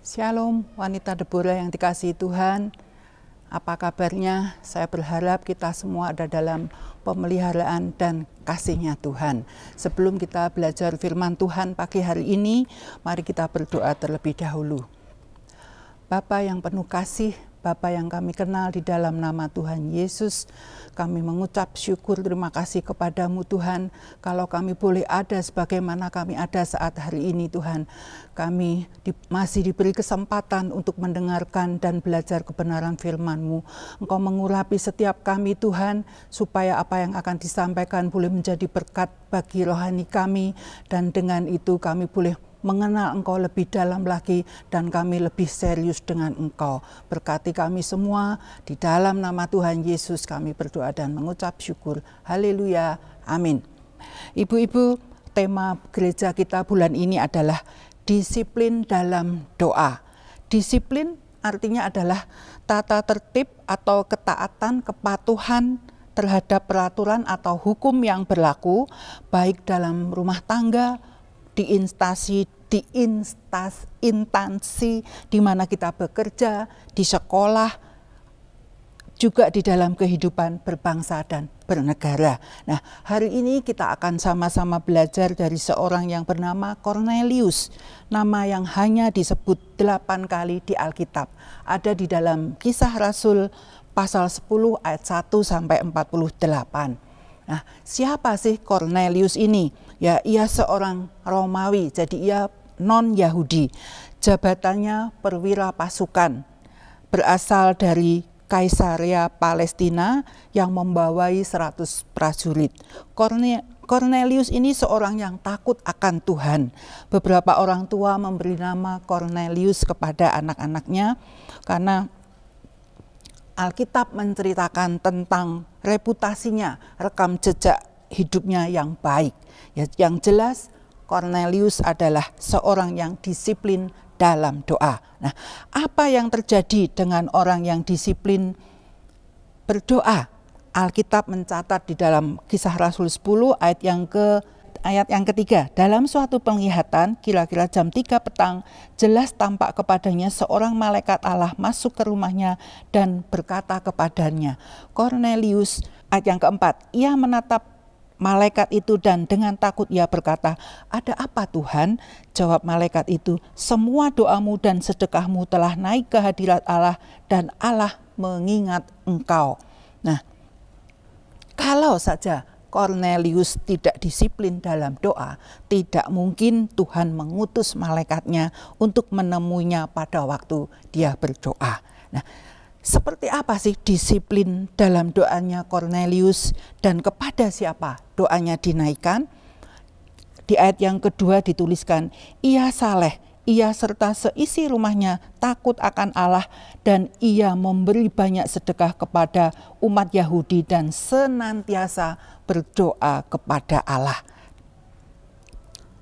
Shalom, wanita Deborah yang dikasihi Tuhan. Apa kabarnya? Saya berharap kita semua ada dalam pemeliharaan dan kasih-Nya Tuhan. Sebelum kita belajar firman Tuhan pagi hari ini, mari kita berdoa terlebih dahulu. Bapa yang penuh kasih, Bapa yang kami kenal di dalam nama Tuhan Yesus, kami mengucap syukur terima kasih kepadamu Tuhan, kalau kami boleh ada sebagaimana kami ada saat hari ini Tuhan. Kami masih diberi kesempatan untuk mendengarkan dan belajar kebenaran firman-Mu. Engkau mengurapi setiap kami Tuhan, supaya apa yang akan disampaikan boleh menjadi berkat bagi rohani kami, dan dengan itu kami boleh mengenal Engkau lebih dalam lagi dan kami lebih serius dengan Engkau. Berkati kami semua, di dalam nama Tuhan Yesus kami berdoa dan mengucap syukur. Haleluya, amin. Ibu-ibu, tema gereja kita bulan ini adalah disiplin dalam doa. Disiplin artinya adalah tata tertib atau ketaatan, kepatuhan terhadap peraturan atau hukum yang berlaku, baik dalam rumah tangga, di instansi di mana kita bekerja, di sekolah, juga di dalam kehidupan berbangsa dan bernegara. Nah, hari ini kita akan sama-sama belajar dari seorang yang bernama Cornelius, nama yang hanya disebut 8 kali di Alkitab. Ada di dalam Kisah Rasul pasal 10 ayat 1 sampai 48. Nah, siapa sih Cornelius ini? Ya, ia seorang Romawi, jadi ia non-Yahudi. Jabatannya perwira pasukan, berasal dari Kaisarea Palestina yang membawai 100 prajurit. Cornelius ini seorang yang takut akan Tuhan. Beberapa orang tua memberi nama Cornelius kepada anak-anaknya karena Alkitab menceritakan tentang reputasinya, rekam jejak hidupnya yang baik. Ya, yang jelas Cornelius adalah seorang yang disiplin dalam doa. Nah, apa yang terjadi dengan orang yang disiplin berdoa? Alkitab mencatat di dalam Kisah Rasul 10 ayat yang ketiga, dalam suatu penglihatan kira-kira jam 3 petang, jelas tampak kepadanya seorang malaikat Allah masuk ke rumahnya dan berkata kepadanya, Cornelius. Ayat yang keempat, ia menatap malaikat itu dan dengan takut ia berkata, ada apa Tuhan? Jawab malaikat itu, semua doamu dan sedekahmu telah naik ke hadirat Allah dan Allah mengingat engkau. Nah, kalau saja Cornelius tidak disiplin dalam doa, tidak mungkin Tuhan mengutus malaikatnya untuk menemuinya pada waktu dia berdoa. Nah, seperti apa sih disiplin dalam doanya Cornelius dan kepada siapa doanya dinaikkan? Di ayat yang kedua dituliskan, ia saleh, ia serta seisi rumahnya takut akan Allah dan ia memberi banyak sedekah kepada umat Yahudi dan senantiasa berdoa kepada Allah.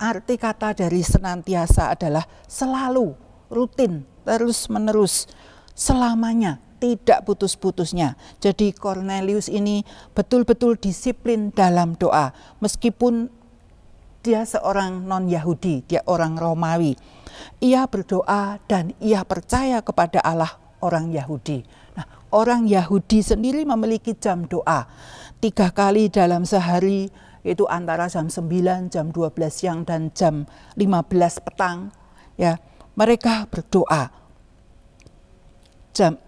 Arti kata dari senantiasa adalah selalu, rutin, terus-menerus, selamanya, tidak putus-putusnya. Jadi Cornelius ini betul-betul disiplin dalam doa. Meskipun dia seorang non-Yahudi, dia orang Romawi. Ia berdoa dan ia percaya kepada Allah orang Yahudi. Nah, orang Yahudi sendiri memiliki jam doa. 3 kali dalam sehari, yaitu antara jam 9, jam 12 siang, dan jam 15 petang. Ya, mereka berdoa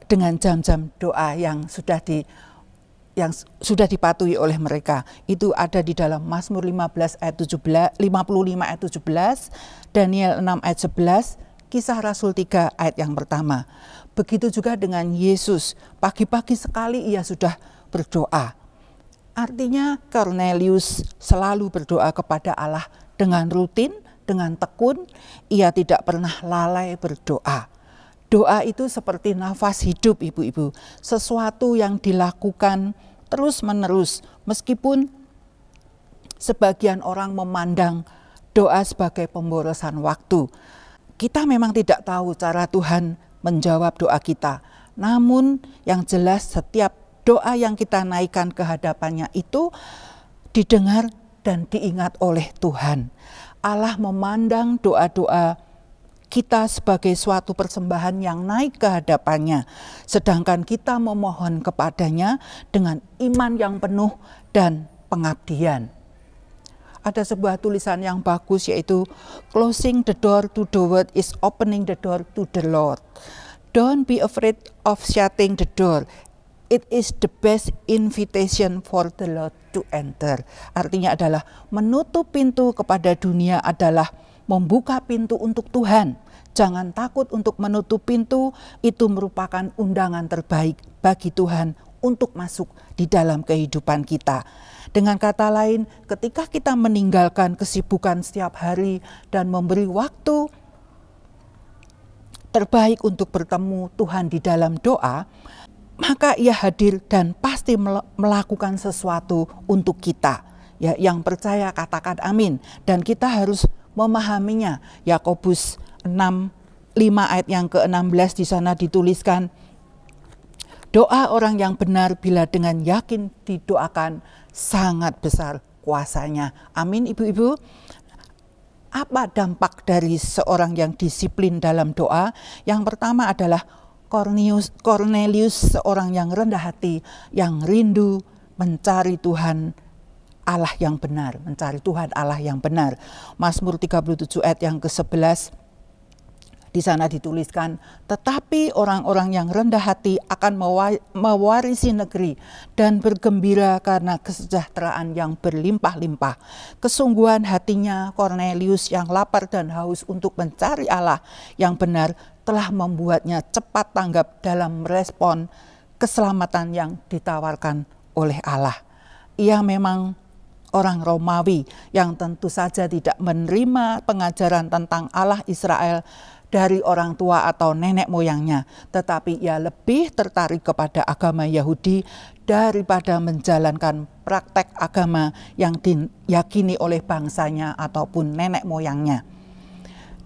dengan jam-jam doa yang sudah dipatuhi oleh mereka. Itu ada di dalam Mazmur 55 ayat 17, Daniel 6 ayat 11, Kisah Rasul 3 ayat yang pertama. Begitu juga dengan Yesus, pagi-pagi sekali ia sudah berdoa. Artinya Cornelius selalu berdoa kepada Allah dengan rutin, dengan tekun, ia tidak pernah lalai berdoa. Doa itu seperti nafas hidup, ibu-ibu. Sesuatu yang dilakukan terus-menerus. Meskipun sebagian orang memandang doa sebagai pemborosan waktu. Kita memang tidak tahu cara Tuhan menjawab doa kita. Namun yang jelas setiap doa yang kita naikkan ke hadapannya itu didengar dan diingat oleh Tuhan. Allah memandang doa-doa kita sebagai suatu persembahan yang naik ke hadapannya, sedangkan kita memohon kepadanya dengan iman yang penuh dan pengabdian. Ada sebuah tulisan yang bagus, yaitu closing the door to the world is opening the door to the Lord. Don't be afraid of shutting the door. It is the best invitation for the Lord to enter. Artinya adalah menutup pintu kepada dunia adalah membuka pintu untuk Tuhan. Jangan takut untuk menutup pintu, itu merupakan undangan terbaik bagi Tuhan untuk masuk di dalam kehidupan kita. Dengan kata lain, ketika kita meninggalkan kesibukan setiap hari dan memberi waktu terbaik untuk bertemu Tuhan di dalam doa, maka Ia hadir dan pasti melakukan sesuatu untuk kita. Ya, yang percaya katakan amin. Dan kita harus memahaminya. Yakobus 6:5 ayat yang ke-16 di sana dituliskan, doa orang yang benar bila dengan yakin didoakan sangat besar kuasanya. Amin, ibu-ibu. Apa dampak dari seorang yang disiplin dalam doa? Yang pertama adalah Cornelius, seorang yang rendah hati, yang rindu mencari Tuhan Allah yang benar, mencari Tuhan Allah yang benar. Mazmur 37 ayat yang ke-11, di sana dituliskan, tetapi orang-orang yang rendah hati akan mewarisi negeri dan bergembira karena kesejahteraan yang berlimpah-limpah. Kesungguhan hatinya Cornelius yang lapar dan haus untuk mencari Allah yang benar telah membuatnya cepat tanggap dalam merespon keselamatan yang ditawarkan oleh Allah. Ia memang orang Romawi yang tentu saja tidak menerima pengajaran tentang Allah Israel dari orang tua atau nenek moyangnya, tetapi ia lebih tertarik kepada agama Yahudi daripada menjalankan praktek agama yang diyakini oleh bangsanya ataupun nenek moyangnya.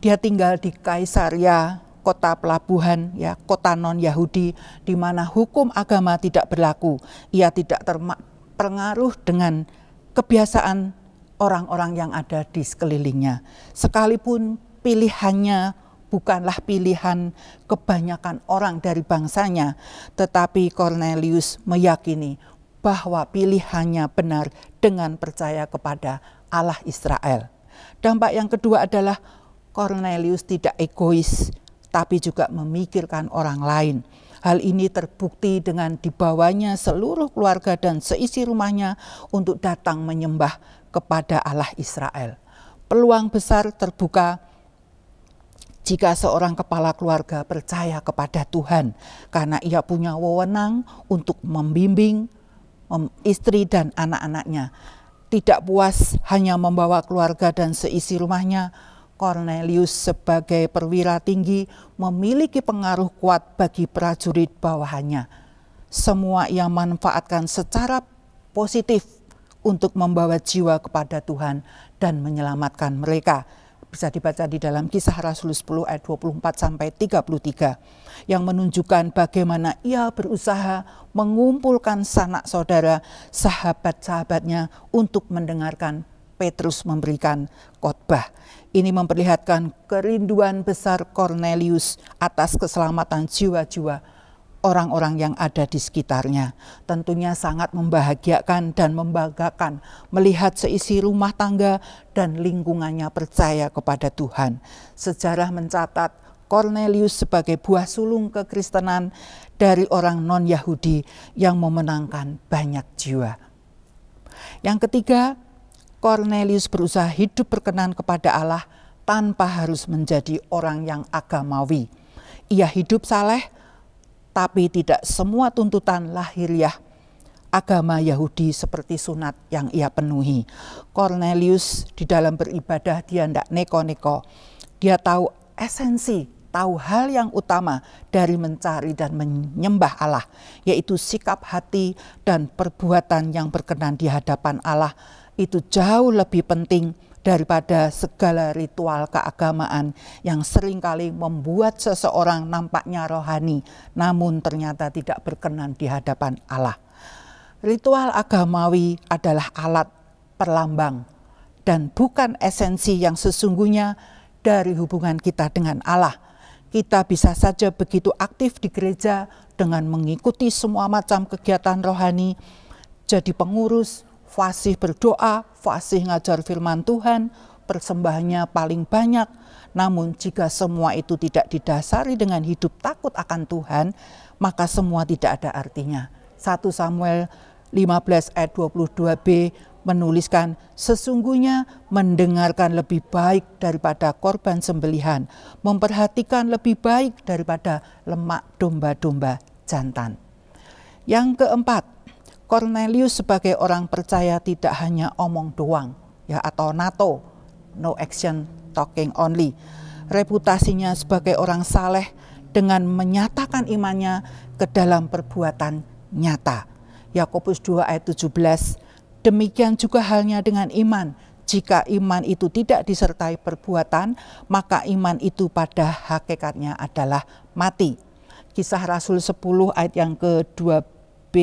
Dia tinggal di Kaisaria, kota pelabuhan, ya, kota non-Yahudi, di mana hukum agama tidak berlaku. Ia tidak terpengaruh dengan kebiasaan orang-orang yang ada di sekelilingnya. Sekalipun pilihannya bukanlah pilihan kebanyakan orang dari bangsanya, tetapi Cornelius meyakini bahwa pilihannya benar dengan percaya kepada Allah Israel. Dampak yang kedua adalah Cornelius tidak egois, tapi juga memikirkan orang lain. Hal ini terbukti dengan dibawanya seluruh keluarga dan seisi rumahnya untuk datang menyembah kepada Allah Israel. Peluang besar terbuka jika seorang kepala keluarga percaya kepada Tuhan, karena ia punya wewenang untuk membimbing istri dan anak-anaknya. Tidak puas hanya membawa keluarga dan seisi rumahnya, Cornelius sebagai perwira tinggi memiliki pengaruh kuat bagi prajurit bawahannya. Semua ia manfaatkan secara positif untuk membawa jiwa kepada Tuhan dan menyelamatkan mereka. Bisa dibaca di dalam Kisah Rasul 10 ayat 24-33 yang menunjukkan bagaimana ia berusaha mengumpulkan sanak saudara, sahabat-sahabatnya untuk mendengarkan Petrus memberikan khotbah. Ini memperlihatkan kerinduan besar Cornelius atas keselamatan jiwa-jiwa orang-orang yang ada di sekitarnya. Tentunya sangat membahagiakan dan membanggakan melihat seisi rumah tangga dan lingkungannya percaya kepada Tuhan. Sejarah mencatat Cornelius sebagai buah sulung kekristenan dari orang non-Yahudi yang memenangkan banyak jiwa. Yang ketiga, Cornelius berusaha hidup berkenan kepada Allah tanpa harus menjadi orang yang agamawi. Ia hidup saleh, tapi tidak semua tuntutan lahiriah agama Yahudi seperti sunat yang ia penuhi. Cornelius di dalam beribadah dia tidak neko-neko. Dia tahu esensi, tahu hal yang utama dari mencari dan menyembah Allah, yaitu sikap hati dan perbuatan yang berkenan di hadapan Allah. Itu jauh lebih penting daripada segala ritual keagamaan yang seringkali membuat seseorang nampaknya rohani, namun ternyata tidak berkenan di hadapan Allah. Ritual agamawi adalah alat perlambang dan bukan esensi yang sesungguhnya dari hubungan kita dengan Allah. Kita bisa saja begitu aktif di gereja dengan mengikuti semua macam kegiatan rohani, jadi pengurus, fasih berdoa, fasih ngajar firman Tuhan, persembahannya paling banyak. Namun jika semua itu tidak didasari dengan hidup takut akan Tuhan, maka semua tidak ada artinya. 1 Samuel 15 ayat 22b menuliskan, sesungguhnya mendengarkan lebih baik daripada korban sembelihan, memperhatikan lebih baik daripada lemak domba-domba jantan. Yang keempat, Cornelius sebagai orang percaya tidak hanya omong doang, ya, atau NATO, no action talking only. Reputasinya sebagai orang saleh dengan menyatakan imannya ke dalam perbuatan nyata. Yakobus 2 ayat 17, demikian juga halnya dengan iman. Jika iman itu tidak disertai perbuatan, maka iman itu pada hakikatnya adalah mati. Kisah Rasul 10 ayat yang ke-2b,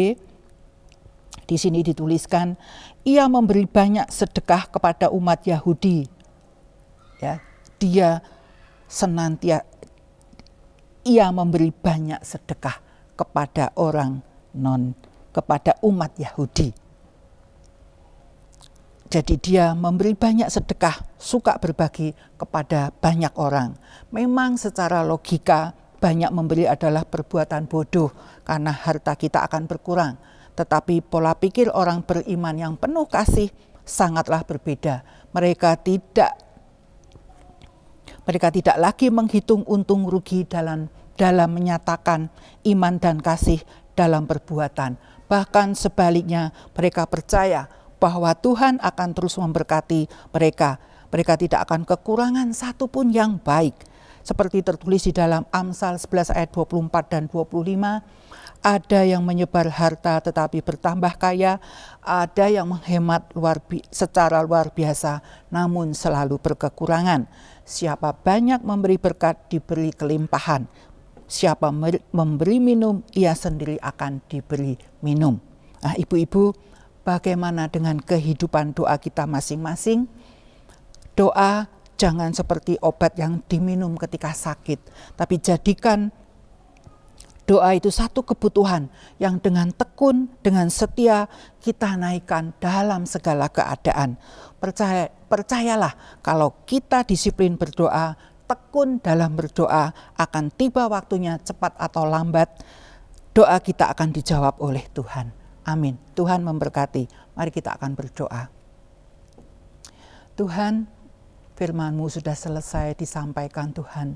di sini dituliskan, ia memberi banyak sedekah kepada umat Yahudi. Ya, ia memberi banyak sedekah kepada kepada umat Yahudi. Jadi dia memberi banyak sedekah, suka berbagi kepada banyak orang. Memang secara logika banyak memberi adalah perbuatan bodoh karena harta kita akan berkurang. Tetapi pola pikir orang beriman yang penuh kasih sangatlah berbeda. Mereka tidak lagi menghitung untung rugi dalam menyatakan iman dan kasih dalam perbuatan. Bahkan sebaliknya, mereka percaya bahwa Tuhan akan terus memberkati mereka. Mereka tidak akan kekurangan satupun yang baik. Seperti tertulis di dalam Amsal 11 ayat 24 dan 25, ada yang menyebar harta tetapi bertambah kaya, ada yang menghemat secara luar biasa namun selalu berkekurangan. Siapa banyak memberi berkat diberi kelimpahan. Siapa memberi minum, ia sendiri akan diberi minum. Nah, ibu-ibu, bagaimana dengan kehidupan doa kita masing-masing? Doa jangan seperti obat yang diminum ketika sakit, tapi jadikan doa itu satu kebutuhan yang dengan tekun, dengan setia kita naikkan dalam segala keadaan. Percayalah kalau kita disiplin berdoa, tekun dalam berdoa, akan tiba waktunya cepat atau lambat, doa kita akan dijawab oleh Tuhan. Amin. Tuhan memberkati. Mari kita akan berdoa. Tuhan, firman-Mu sudah selesai disampaikan Tuhan.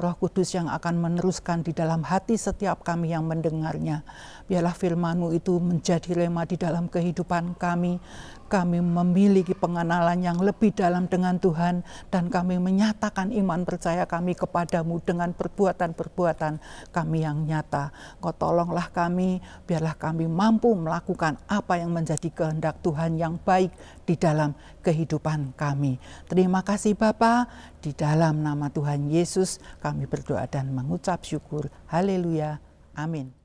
Roh Kudus yang akan meneruskan di dalam hati setiap kami yang mendengarnya. Biarlah firman-Mu itu menjadi rema di dalam kehidupan kami. Kami memiliki pengenalan yang lebih dalam dengan Tuhan, dan kami menyatakan iman percaya kami kepadamu dengan perbuatan-perbuatan kami yang nyata. Kau tolonglah kami, biarlah kami mampu melakukan apa yang menjadi kehendak Tuhan yang baik di dalam kehidupan kami. Terima kasih Bapa, di dalam nama Tuhan Yesus kami berdoa dan mengucap syukur. Haleluya. Amin.